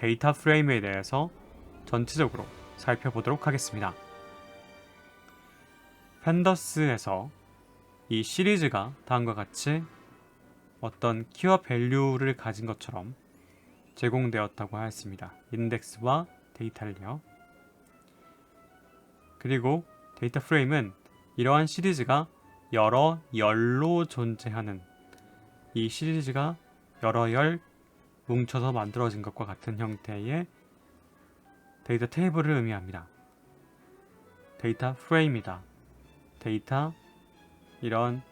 데이터 프레임에 대해서 전체적으로 살펴보도록 하겠습니다. 팬더스에서 이 시리즈가 다음과 같이 어떤 키워 밸류를 가진 것처럼 제공되었다고 하였습니다. 인덱스와 데이터를요. 그리고 데이터 프레임은 이러한 시리즈가 여러 열로 존재하는, 이 시리즈가 여러 열 뭉쳐서 만들어진 것과 같은 형태의 데이터 테이블을 의미합니다. 데이터 프레임이다. 데이터, 이런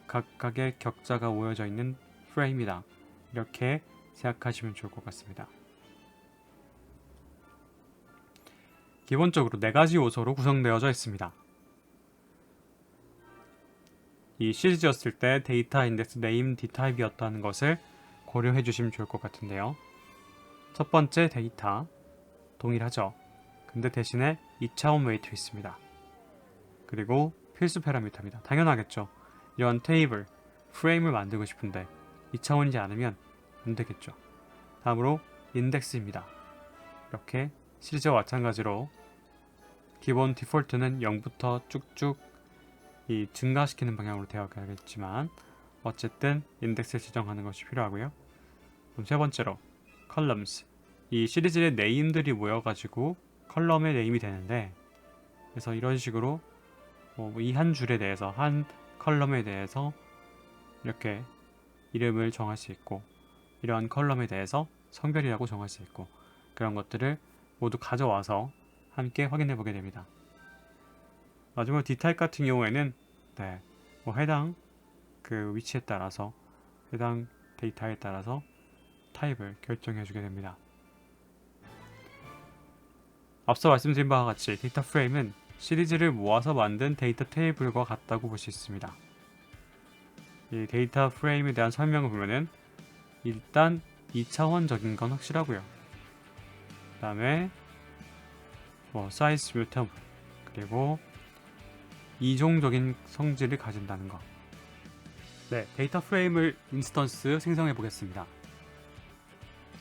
각각의 격자가 모여져 있는 프레임이다. 이렇게 생각하시면 좋을 것 같습니다. 기본적으로 4가지 요소로 구성되어져 있습니다. 이 시리즈였을 때 데이터 인덱스 네임 D타입이었다는 것을 고려해 주시면 좋을 것 같은데요. 첫 번째 데이터, 동일하죠. 근데 대신에 2차원 웨이트 있습니다. 그리고 필수 파라미터입니다. 당연하겠죠. 이런 테이블, 프레임을 만들고 싶은데 2차원이지 않으면 안 되겠죠. 다음으로 인덱스입니다. 이렇게 시리즈와 마찬가지로 기본 디폴트는 0부터 쭉쭉 증가시키는 방향으로 되어 가겠지만 어쨌든 인덱스를 지정하는 것이 필요하고요. 그럼 세 번째로 columns, 이 시리즈의 네임들이 모여가지고 컬럼의 네임이 되는데, 그래서 이런 식으로 이 한 줄에 대해서, 한 컬럼에 대해서 이렇게 이름을 정할 수 있고, 이러한 컬럼에 대해서 성별이라고 정할 수 있고, 그런 것들을 모두 가져와서 함께 확인해 보게 됩니다. 마지막으로 D타입 같은 경우에는 해당 그 위치에 따라서, 해당 데이터에 따라서 타입을 결정해 주게 됩니다. 앞서 말씀드린 바와 같이 데이터 프레임은 시리즈를 모아서 만든 데이터 테이블과 같다고 볼 수 있습니다. 이 데이터 프레임에 대한 설명을 보면은 일단 2차원적인 건 확실하고요. 그 다음에 사이즈 뮤터, 그리고 이종적인 성질을 가진다는 것. 네, 데이터 프레임을 인스턴스 생성해 보겠습니다.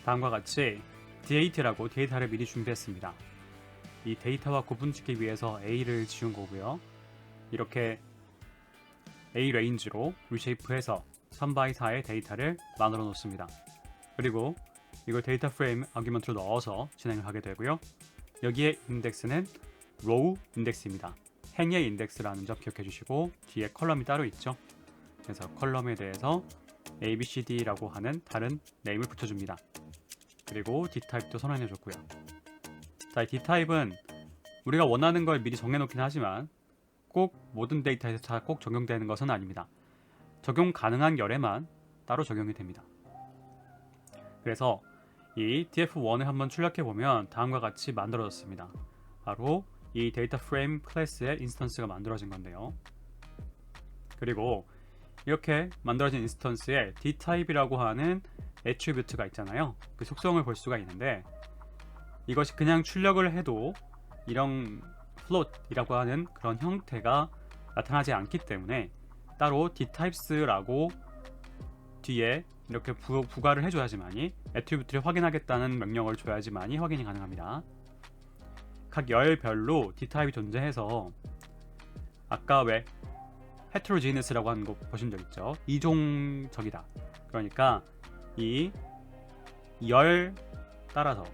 다음과 같이 D8라고 데이터를 미리 준비했습니다. 이 데이터와 구분짓기 위해서 A를 지운 거고요. 이렇게 A 레인지로 리쉐이프해서 3x4의 데이터를 나누어 놓습니다. 그리고 이걸 데이터 프레임 아규먼트로 넣어서 진행을 하게 되고요. 여기에 인덱스는 row 인덱스입니다. 행의 인덱스라는 점 기억해 주시고, 뒤에 컬럼이 따로 있죠. 그래서 컬럼에 대해서 ABCD라고 하는 다른 네임을 붙여줍니다. 그리고 D타입도 선언해 줬고요. 자, 이 D타입은 우리가 원하는 걸 미리 정해놓긴 하지만 꼭 모든 데이터에서 다 꼭 적용되는 것은 아닙니다. 적용 가능한 열에만 따로 적용이 됩니다. 그래서 이 df1을 한번 출력해 보면 다음과 같이 만들어졌습니다. 바로 이 데이터 프레임 클래스의 인스턴스가 만들어진 건데요. 그리고 이렇게 만들어진 인스턴스에 D타입이라고 하는 애트리뷰트가 있잖아요. 그 속성을 볼 수가 있는데, 이것이 그냥 출력을 해도 이런 float이라고 하는 그런 형태가 나타나지 않기 때문에 따로 Dtypes라고 뒤에 이렇게 부가를 해줘야지만이 애트리뷰트를 확인하겠다는 명령을 줘야지만이 확인이 가능합니다. 각 열별로 D타입이 존재해서 아까 왜 heterogeneous라고 하는 거 보신 적 있죠? 이종적이다. 그러니까 이 열 따라서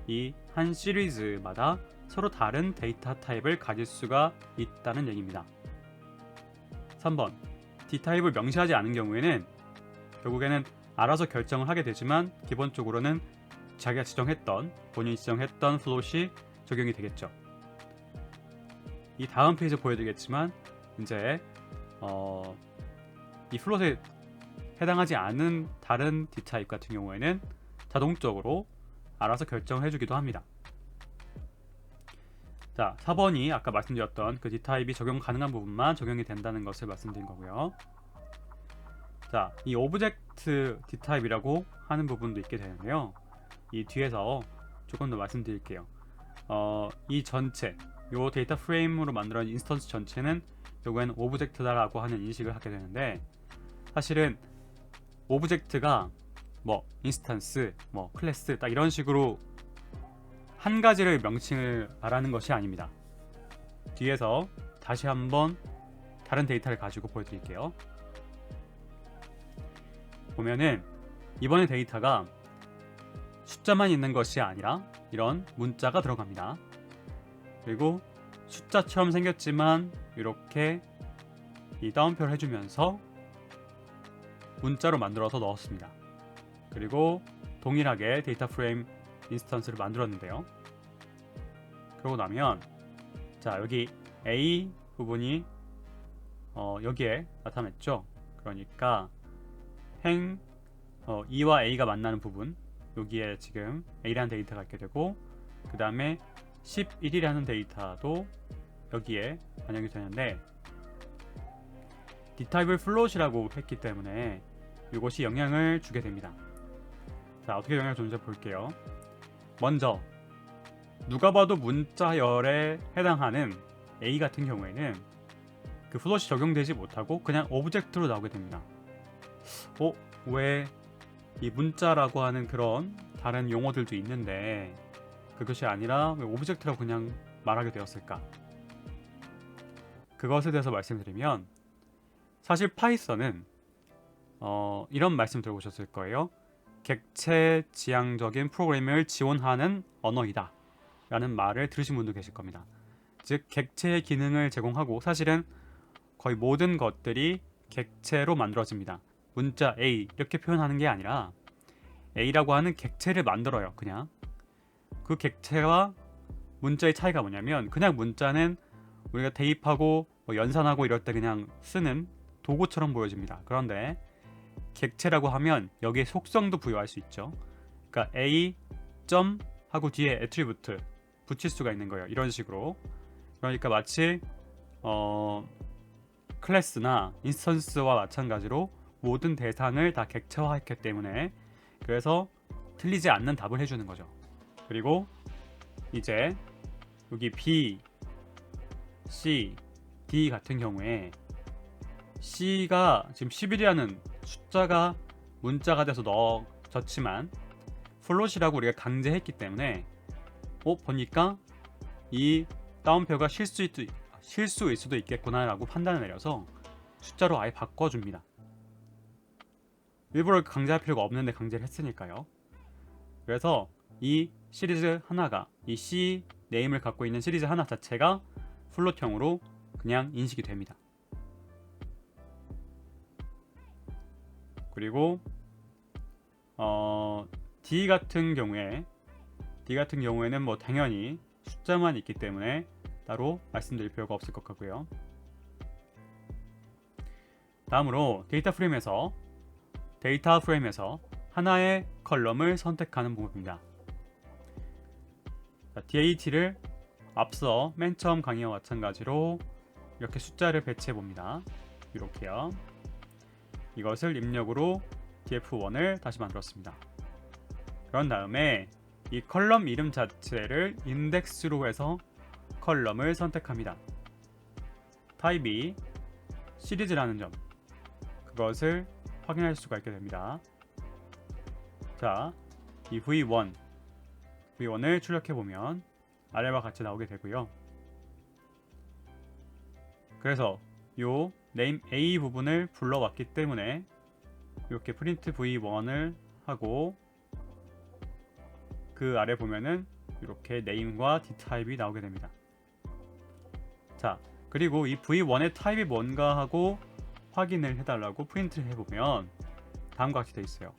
이 한 시리즈마다 서로 다른 데이터 타입을 가질 수가 있다는 얘기입니다. 3번, D타입을 명시하지 않은 경우에는 결국에는 알아서 결정을 하게 되지만 기본적으로는 자기가 지정했던, 본인이 지정했던 플롯이 적용이 되겠죠. 이 다음 페이지 보여드리겠지만 이제 이 플롯에 해당하지 않은 다른 D타입 같은 경우에는 자동적으로 알아서 결정을 해주기도 합니다. 자, 4번이 아까 말씀드렸던 그 D타입이 적용 가능한 부분만 적용이 된다는 것을 말씀드린 거고요. 자, 이 오브젝트 D타입이라고 하는 부분도 있게 되는데요. 이 뒤에서 조금 더 말씀드릴게요. 이 전체, 요 데이터 프레임으로 만들어진 인스턴스 전체는 결국에는 오브젝트다라고 하는 인식을 하게 되는데, 사실은 오브젝트가 뭐 인스턴스, 뭐 클래스 딱 이런 식으로 한 가지를 명칭을 말하는 것이 아닙니다. 뒤에서 다시 한번 다른 데이터를 가지고 보여드릴게요. 보면은 이번에 데이터가 숫자만 있는 것이 아니라 이런 문자가 들어갑니다. 그리고 숫자처럼 생겼지만 이렇게 이 따옴표를 해주면서 문자로 만들어서 넣었습니다. 그리고 동일하게 데이터 프레임 인스턴스를 만들었는데요. 그러고 나면 자, 여기 A 부분이 여기에 나타났죠. 그러니까 E와 A가 만나는 부분, 여기에 지금 A라는 데이터가 있게 되고, 그 다음에 11이라는 데이터도 여기에 반영이 되는데, D타입을 플롯이라고 했기 때문에 이것이 영향을 주게 됩니다. 자, 어떻게 영향을 주는지 볼게요. 먼저 누가 봐도 문자열에 해당하는 A 같은 경우에는 그 플롯이 적용되지 못하고 그냥 오브젝트로 나오게 됩니다. 왜 이 문자라고 하는 그런 다른 용어들도 있는데 그것이 아니라 왜 오브젝트라고 그냥 말하게 되었을까? 그것에 대해서 말씀드리면, 사실 파이썬은 이런 말씀 들어보셨을 거예요. 객체 지향적인 프로그래밍을 지원하는 언어이다 라는 말을 들으신 분도 계실 겁니다. 즉 객체의 기능을 제공하고, 사실은 거의 모든 것들이 객체로 만들어집니다. 문자 A 이렇게 표현하는 게 아니라 A라고 하는 객체를 만들어요. 그냥 그 객체와 문자의 차이가 뭐냐면, 그냥 문자는 우리가 대입하고 뭐 연산하고 이럴 때 그냥 쓰는 도구처럼 보여집니다. 그런데 객체라고 하면 여기에 속성도 부여할 수 있죠. 그러니까 A 점 하고 뒤에 애트리뷰트 붙일 수가 있는 거예요. 이런 식으로. 그러니까 마치 클래스나 인스턴스와 마찬가지로 모든 대상을 다 객체화했기 때문에, 그래서 틀리지 않는 답을 해주는 거죠. 그리고 이제 여기 B, C, D 같은 경우에 C가 지금 11이라는 숫자가 문자가 돼서 넣어졌지만 플롯이라고 우리가 강제했기 때문에 보니까 이 따옴표가 실수일 수도 있겠구나 라고 판단을 내려서 숫자로 아예 바꿔줍니다. 일부러 강제할 필요가 없는데 강제를 했으니까요. 그래서 이 시리즈 하나가, 이 C 네임을 갖고 있는 시리즈 하나 자체가 플롯형으로 그냥 인식이 됩니다. 그리고 D 같은 경우에는 뭐 당연히 숫자만 있기 때문에 따로 말씀드릴 필요가 없을 것 같고요. 다음으로 데이터 프레임에서 하나의 컬럼을 선택하는 부분입니다. DAT를 앞서 맨 처음 강의와 마찬가지로 이렇게 숫자를 배치해 봅니다. 이렇게요. 이것을 입력으로 df1을 다시 만들었습니다. 그런 다음에 이 컬럼 이름 자체를 인덱스로 해서 컬럼을 선택합니다. 타입이 시리즈라는 점, 그것을 확인할 수가 있게 됩니다. 자, 이 V1을 출력해 보면 아래와 같이 나오게 되고요. 그래서 요 name A 부분을 불러왔기 때문에 이렇게 프린트 V1을 하고, 그 아래 보면은 이렇게 name과 d타입이 나오게 됩니다. 자, 그리고 이 V1의 타입이 뭔가 하고 확인을 해달라고 프린트를 해보면 다음과 같이 되어 있어요.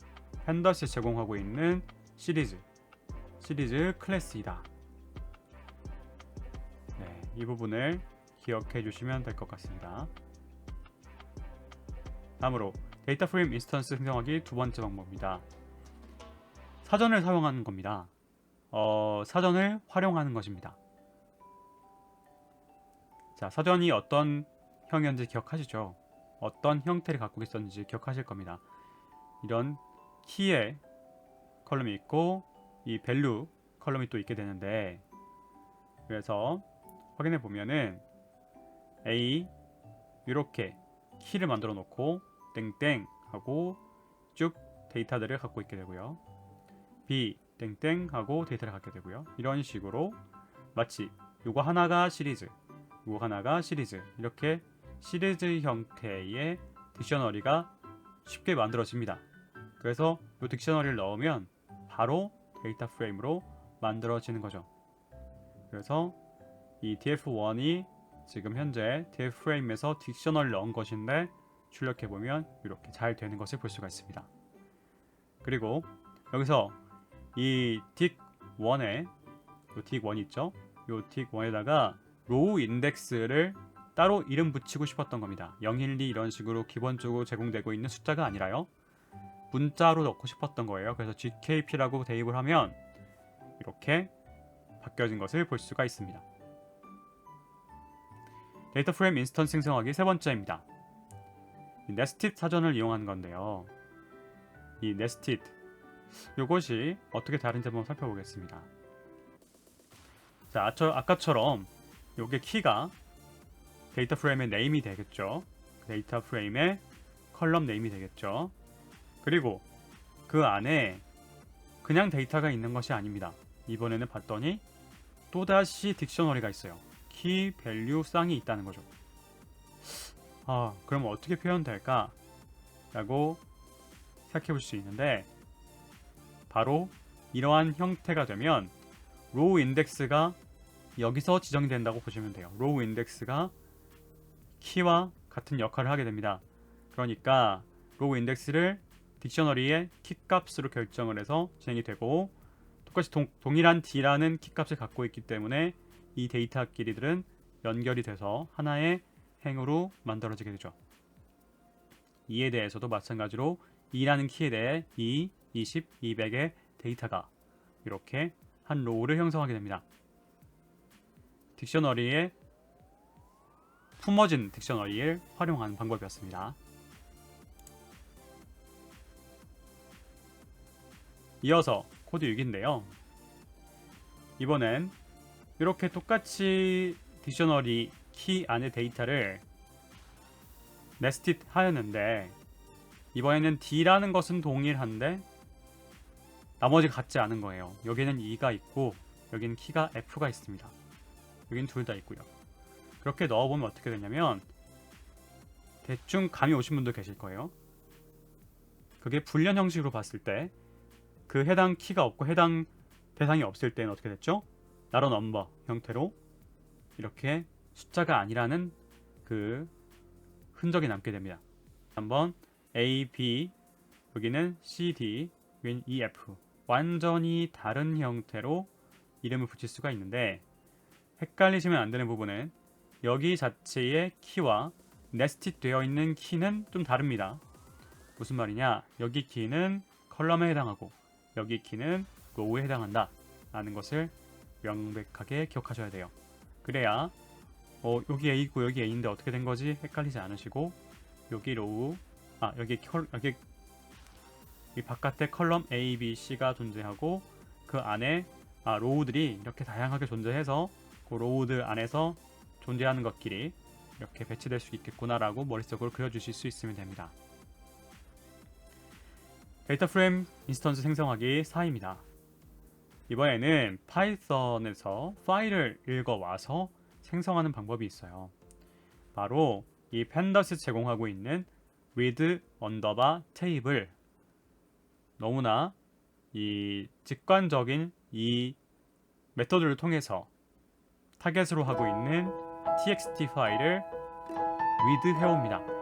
팬더시 제공하고 있는 시리즈 클래스이다. 네, 이 부분을 기억해 주시면 될 것 같습니다. 다음으로 데이터 프레임 인스턴스 생성하기 두 번째 방법입니다. 사전을 사용하는 겁니다. 사전을 활용하는 것입니다. 자, 사전이 어떤 형이었는지 기억하시죠? 어떤 형태를 갖고 있었는지 기억하실 겁니다. 이런 키의 컬럼이 있고 이 밸류 컬럼이 또 있게 되는데, 그래서 확인해 보면은 A 이렇게 키를 만들어 놓고 땡땡 하고 쭉 데이터들을 갖고 있게 되고요. B 땡땡 하고 데이터를 갖게 되고요. 이런 식으로 마치 요거 하나가 시리즈, 요거 하나가 시리즈, 이렇게 시리즈 형태의 딕셔너리가 쉽게 만들어집니다. 그래서 이 딕셔너리를 넣으면 바로 데이터 프레임으로 만들어지는 거죠. 그래서 이 df1이 지금 현재 df 프레임에서 딕셔너리를 넣은 것인데 출력해 보면 이렇게 잘 되는 것을 볼 수가 있습니다. 그리고 여기서 이 딕1에 이 딕1 있죠? 이 딕1에다가 로우 인덱스를 따로 이름 붙이고 싶었던 겁니다. 012 이런 식으로 기본적으로 제공되고 있는 숫자가 아니라요. 문자로 넣고 싶었던 거예요. 그래서 GKP라고 대입을 하면 이렇게 바뀌어진 것을 볼 수가 있습니다. 데이터 프레임 인스턴스 생성하기 세 번째입니다. 네스티드 사전을 이용하는 건데요. 이 네스티드 이것이 어떻게 다른지 한번 살펴보겠습니다. 자, 아까처럼 이게 키가 데이터 프레임의 네임이 되겠죠. 데이터 프레임의 컬럼 네임이 되겠죠. 그리고 그 안에 그냥 데이터가 있는 것이 아닙니다. 이번에는 봤더니 또다시 딕셔너리가 있어요. 키 밸류 쌍이 있다는 거죠. 그럼 어떻게 표현될까? 라고 생각해 볼 수 있는데, 바로 이러한 형태가 되면 로우 인덱스가 여기서 지정이 된다고 보시면 돼요. 로우 인덱스가 키와 같은 역할을 하게 됩니다. 그러니까 로우 인덱스를 딕셔너리의 키 값으로 결정을 해서 진행이 되고, 똑같이 동일한 D라는 키 값을 갖고 있기 때문에 이 데이터끼리들은 연결이 돼서 하나의 행으로 만들어지게 되죠. 이에 대해서도 마찬가지로 2라는 키에 대해 2, 20, 200의 데이터가 이렇게 한 로우를 형성하게 됩니다. 딕셔너리의 품어진 딕셔너리를 활용하는 방법이었습니다. 이어서 코드 6인데요. 이번엔 이렇게 똑같이 딕셔너리 키 안의 데이터를 네스티드 하였는데, 이번에는 D라는 것은 동일한데 나머지가 같지 않은 거예요. 여기는 2가 있고 여기는 키가 F가 있습니다. 여기는 둘 다 있고요. 그렇게 넣어보면 어떻게 되냐면, 대충 감이 오신 분도 계실 거예요. 그게 불련 형식으로 봤을 때 그 해당 키가 없고 해당 대상이 없을 때는 어떻게 됐죠? 나로 넘버 형태로 이렇게 숫자가 아니라는 그 흔적이 남게 됩니다. 한번 A, B, 여기는 C, D, 여기는 E, F, 완전히 다른 형태로 이름을 붙일 수가 있는데, 헷갈리시면 안 되는 부분은 여기 자체의 키와 네스티드 되어 있는 키는 좀 다릅니다. 무슨 말이냐? 여기 키는 컬럼에 해당하고 여기 키는 로우에 해당한다 라는 것을 명백하게 기억하셔야 돼요. 그래야 여기 A고 여기 A인데 어떻게 된 거지? 헷갈리지 않으시고, 여기 로우, 여기 이 바깥에 컬럼 A, B, C가 존재하고 그 안에 로우들이 이렇게 다양하게 존재해서 그 로우들 안에서 존재하는 것끼리 이렇게 배치될 수 있겠구나라고 머릿속으로 그려주실 수 있으면 됩니다. 데이터 프레임 인스턴스 생성하기 4입니다. 이번에는 파이썬에서 파일을 읽어와서 생성하는 방법이 있어요. 바로 이 팬더스 제공하고 있는 read 언더바 테이블, 너무나 이 직관적인 이 메서드를 통해서 타겟으로 하고 있는 txt 파일을 read 해옵니다.